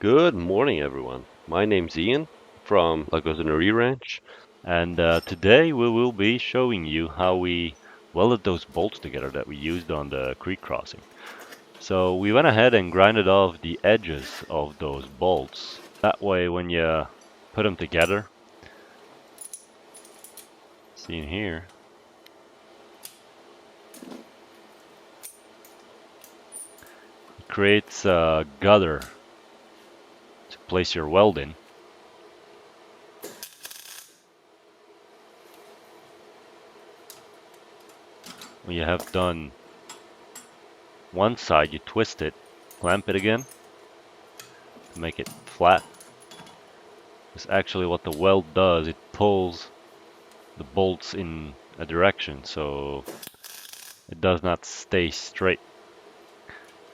Good morning, everyone. My name's Ian from Lagosoneri Ranch, and today we will be showing you how we welded those bolts together that we used on the creek crossing. So we went ahead and grinded off the edges of those bolts. That way, when you put them together, seen here, it creates a gutter to place your weld in. When you have done one side, you twist it, clamp it again to make it flat. It's actually what the weld does. It pulls the bolts in a direction, so it does not stay straight.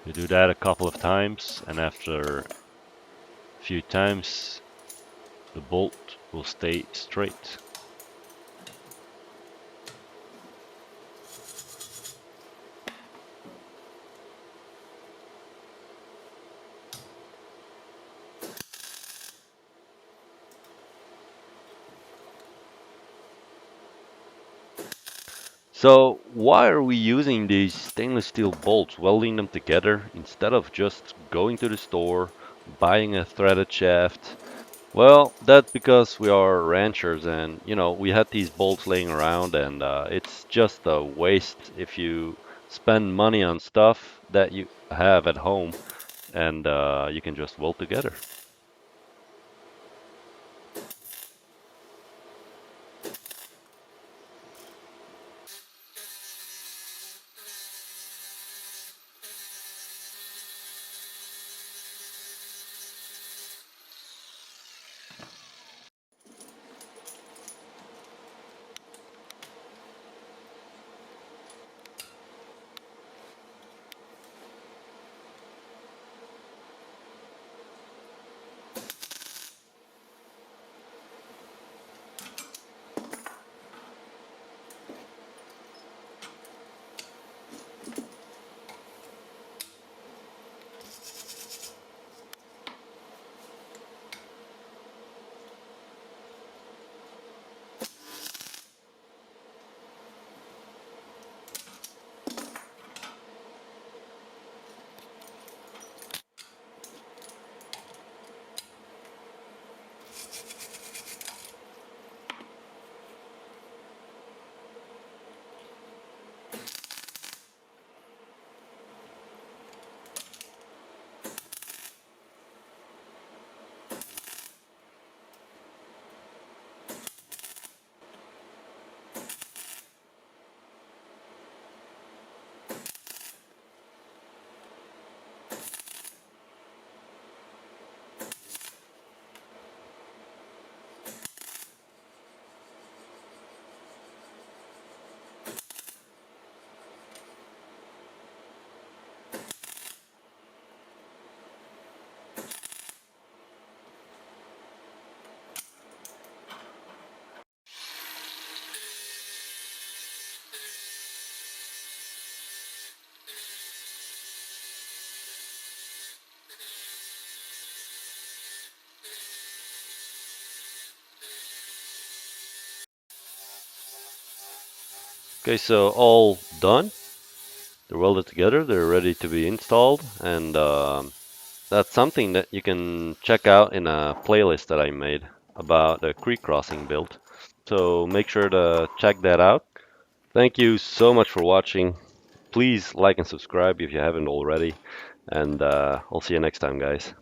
You do that a couple of times, and after a few times, the bolt will stay straight. So why are we using these stainless steel bolts, welding them together instead of just going to the store, buying a threaded shaft? Well, that's because we are ranchers and, we had these bolts laying around and it's just a waste if you spend money on stuff that you have at home and you can just weld together. Okay, so all done. They're welded together, they're ready to be installed, and that's something that you can check out in a playlist that I made about the creek crossing build. So make sure to check that out. Thank you so much for watching. Please like and subscribe if you haven't already, and I'll see you next time, guys.